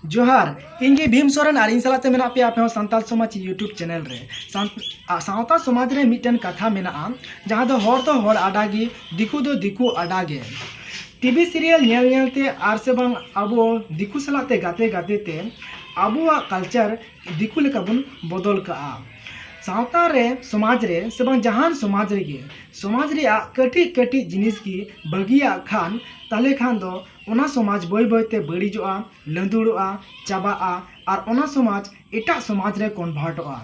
जोहार इंगे भीम सोरेन और इन सलाते मेना पे आपे संताल समाज यूट्यूब चैनल रे सावता समाज रे मिटन कथा मेना जहाँ दो हर आडागी दिकू दो दिकू आडागे टीवी सीरियल नेलते आर से बांग अबो दिकू सलाते गाते गाते ते अबुआ कल्चर दिकू लेका बुन बदल का सावता रे समाज रे से बांग जहान समाज रे समाज रे कटी कटी जिनिस की बगिया खान ताले खान दो ओना समाज बय बयते बड़ीजोआ लंदुड़ोआ चाबाआ और ओना समाज एटा समाज रे कन्भार्टोआ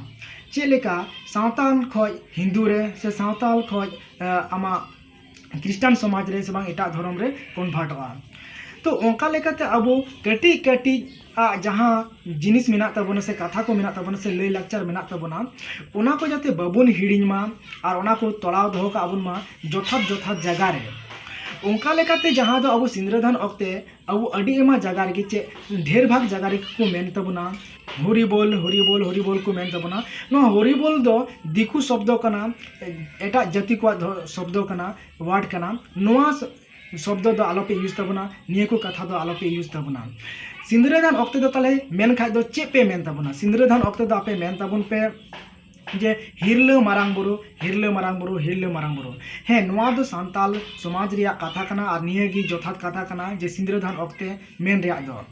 चेलेका सावताल खय हिंदू रे से सावताल खय आमा ख्रिस्टान समाज रे से बांग एटा धर्म रे कन्भार्टोआ तो ओंका लेकाते अब कटी कटी जहाँ जिनिस मेना तबना से कथा को मेना तबना से लय लाक्चर मेना तबना ओना को जाते बाबुन हिड़िमा और ओना को तड़ाव दोहो का आबुन मा जथात जथात जगह रे ओंका लेकाते जहाँ दो अब सिंद्रदान अक्ते अब अडी एमा जगह रे चे ढेर भाग जगह रे को मेन तबना हरिबोल हरिबोल हरिबोल को मेन तबना नो हरिबोल दो दिकू शब्द कना एटा जाति को शब्द कना वर्ड कना नोआ शब्द दो आलोपे यूज तबना निये को कथा दो आलोपे यूज तबना सिंद्रदान अक्ते दो ताले मेन खाय दो चे पे मेन तबना सिंद्रदान अक्ते दो आपे मेन तबन पे जे हिरले मारांग बुरु हिरले मारांग बुरु हिरले मारांग बुरु हे नोआ दो सांताल समाज रिया कथा कना और निये गी जथात कथा कना जे सिंद्रदान अक्ते मेन रिया दो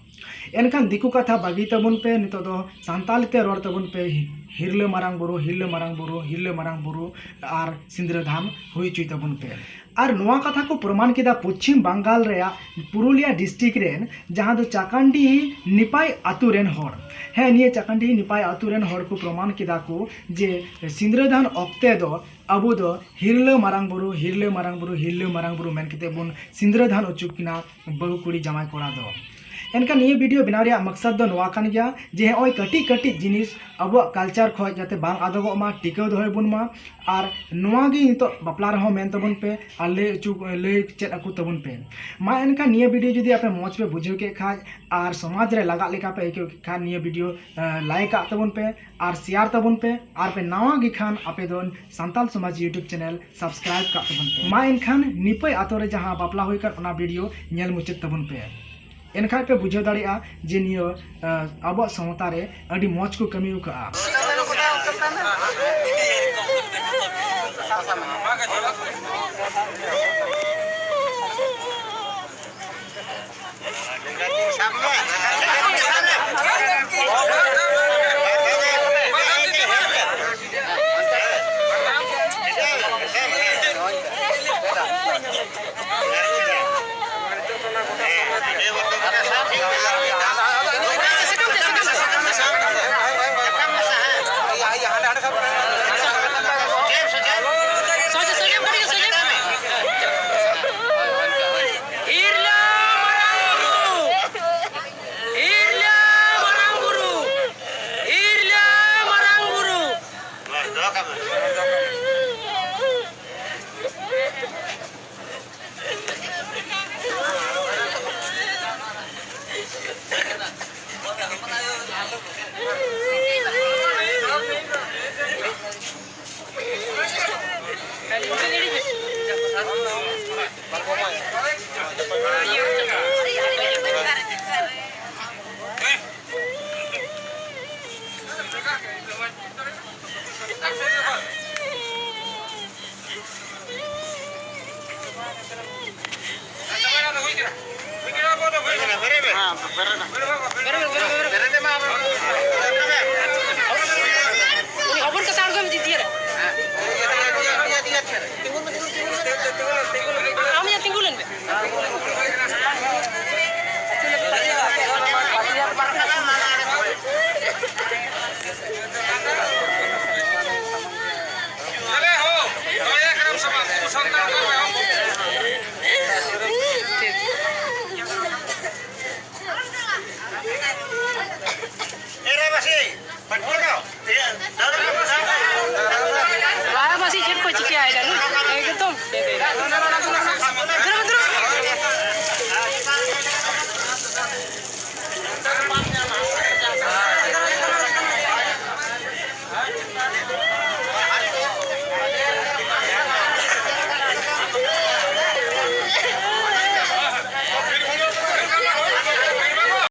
एनखान दिकू कथा बागी तबन पे नितो दो सांताल ते रोड तबन पे हिरले मारांग बुरु हिरले मारांग बुरु हिरले मारांग बुरु और सिंद्रदान हुई चुई तबन पे और नोआ कथा को प्रमाण किदा पश्चिम बंगाल रेया पुरुलिया डिस्ट्रिक्ट रेन जहाँ दो चाकांडी निपाई आतु रेन होर है निये चाकांडी निपाई आतु रेन होर को प्रमाण किदा को जे सिंद्रदान अक्ते दो अबो दो हिरले मारांग बुरु हिरले मारांग बुरु हिरले मारांग बुरु मेन किते बुन सिंद्रदान अचुकिना बहु कुड़ी जमाई कोड़ा दो एनका ये वीडियो बनाव रिया मकसद दो नोआ कान गया जे ओय कटी कटी जिनिस अब कल्चर खो जाते बांग आदोगो मा टिकाव दोय बुन मा और नोआ गी नितो बापला रहो मेन तबन पे और ले चेत अकु तबन पे मा एनका ये वीडियो जदि आपे मौज पे बुझे के खाज और समाज रे लगा लेका पे के खान ये वीडियो लाइक आ तबन पे और शेयर तबन पे और पे नवा गी खान आपे दोन संताल समाज यूट्यूब चैनल सब्सक्राइब का तबन पे मा एनखान निपय आतोरे जहां बापला होय कर ओना वीडियो नेल मुचाद तबन पे एनखा पे बुझे दाड़ा जे नियो अब सवता रे अडी मौज को कमी का